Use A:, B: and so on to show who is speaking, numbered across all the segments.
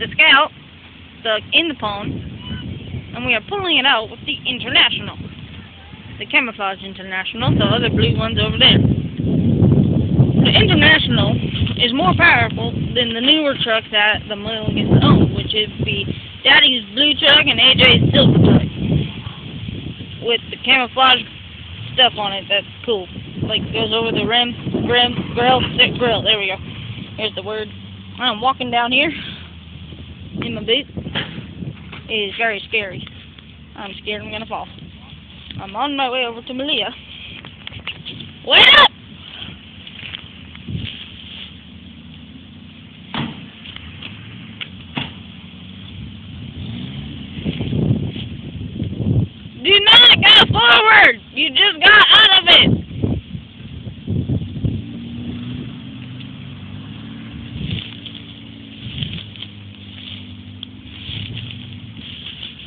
A: the Scout stuck in the pond, and we are pulling it out with the International. The Camouflage International, the other blue one's over there. The International is more powerful than the newer trucks that the Mulligans own, which would be Daddy's blue truck and AJ's silver truck. With the camouflage stuff on it, that's cool. Like, goes over the grill. There we go. Here's the word. I'm walking down here in my boot. It is very scary. I'm scared I'm gonna fall. I'm on my way over to Malia. Wait up! Do not go forward! You just got out of it!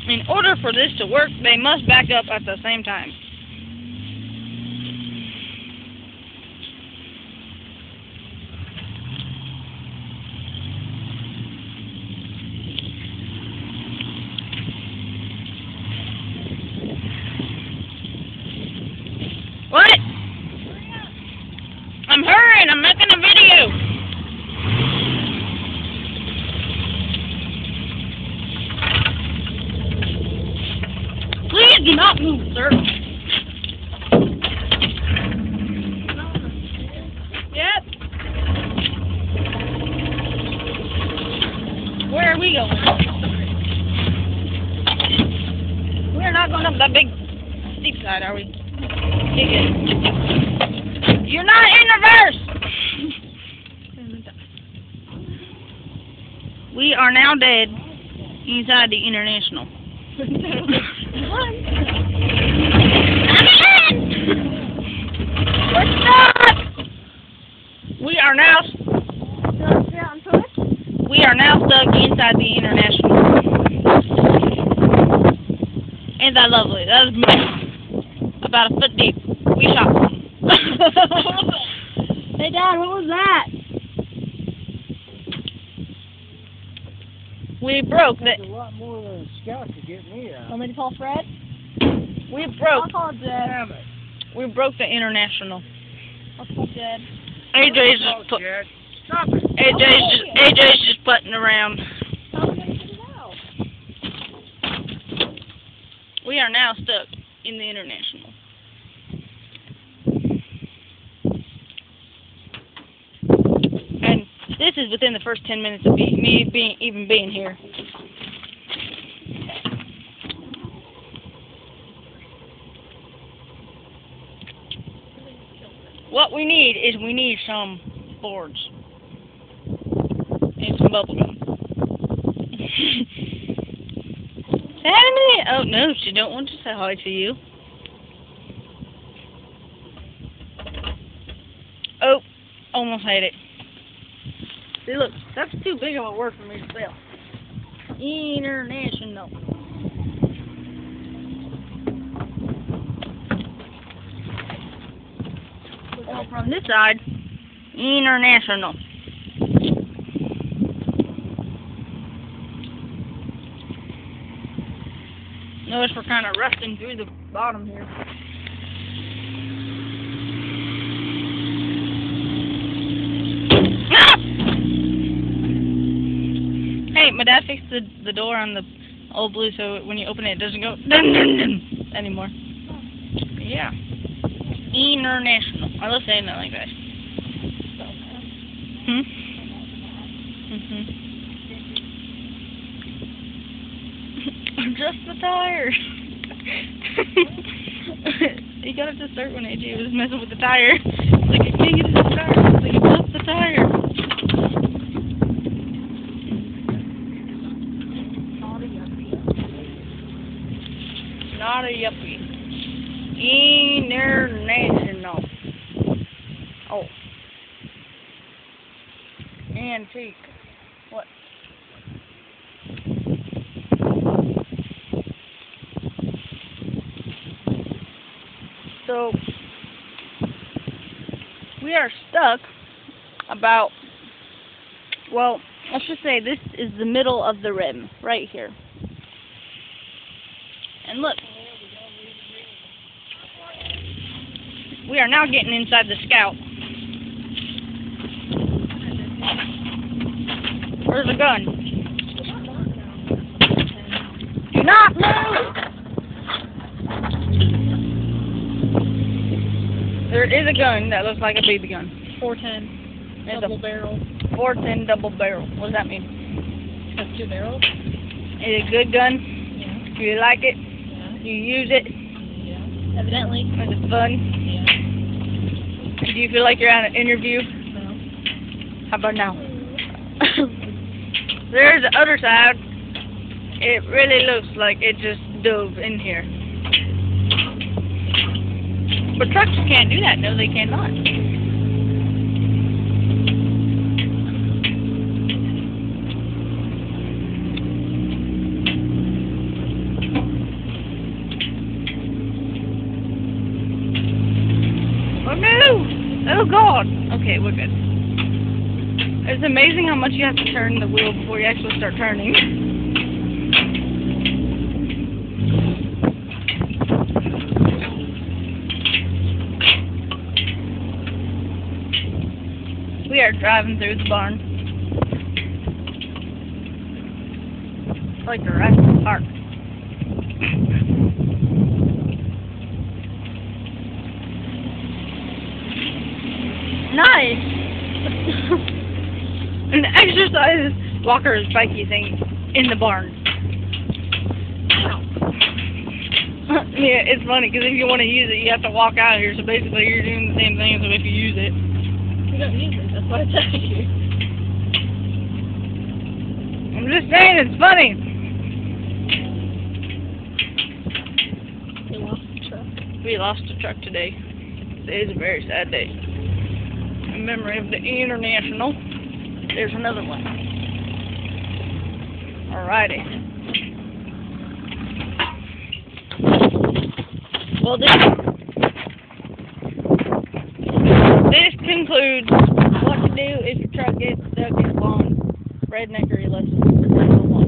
A: In order for this to work, they must back up at the same time. What? I'm hurrying, I'm making a video. Please do not move, sir. Yep. Where are we going? We're not going up that big steep side, are we? You're not in reverse! We are now dead inside the International. We're stuck! We are now stuck inside the International. Ain't that lovely? That was about a foot deep. We shot one.
B: Hey Dad, what was that?
A: We broke the...
C: A lot more than a Scout to get me out.
B: Want me to call Fred?
A: We broke...
B: I'll call Jed.
C: Damn it.
A: We broke the International.
B: I'll call Jed.
A: AJ's just put...
C: Jed. Stop it.
A: AJ's just putting around.
B: How are we going to get it out?
A: We are now stuck in the International. And this is within the first 10 minutes of me being here. What we need some boards and some bubble gum. Say hi to me. Oh no, she don't want to say hi to you. Oh, almost had it. See, look, that's too big of a word for me to spell. International. Well, from this side, International. Notice we're kind of rusting through the bottom here. Ah! Hey, my dad fixed the door on the old blue so when you open it, it doesn't go dun dun dun anymore. Yeah. International. I love saying that like that. Adjust the tire. He got it to start when AJ was messing with the tire. It's like, I can't get it to start. It's like, adjust the tire. Not a yuppie. International. Oh. Antique. What? So, we are stuck about, well, Let's just say this is the middle of the rim, right here. And look. We are now getting inside the Scout. Where's the gun? Do not move! There is a gun that looks like a BB gun.
B: 410.
A: It's
B: Double
A: a
B: barrel.
A: 410 double barrel. What does that mean?
B: Has 2 barrels?
A: Is it a good gun?
B: Yeah.
A: Do you like it?
B: Yeah.
A: Do you use it?
B: Yeah. Evidently.
A: Is it fun?
B: Yeah.
A: Do you feel like you're on an interview?
B: No.
A: How about now? There's the other side. It really looks like it just dove in here. But trucks can't do that. No, they cannot. Oh no! Oh God! Okay, we're good. It's amazing how much you have to turn the wheel before you actually start turning. We are driving through the barn. It's like Jurassic Park. Nice! An exercise walker spiky thing in the barn. Yeah, it's funny because if you want to use it, you have to walk out here. So basically, you're doing the same thing as if you use it.
B: You don't use it. That's why I tell you.
A: I'm just saying, it's funny.
B: We lost the truck.
A: We lost a truck today. It is a very sad day. In memory of the International. There's another one. Alrighty. Well, this concludes what to do if your truck gets stuck in a pond. Redneckery lesson for 101.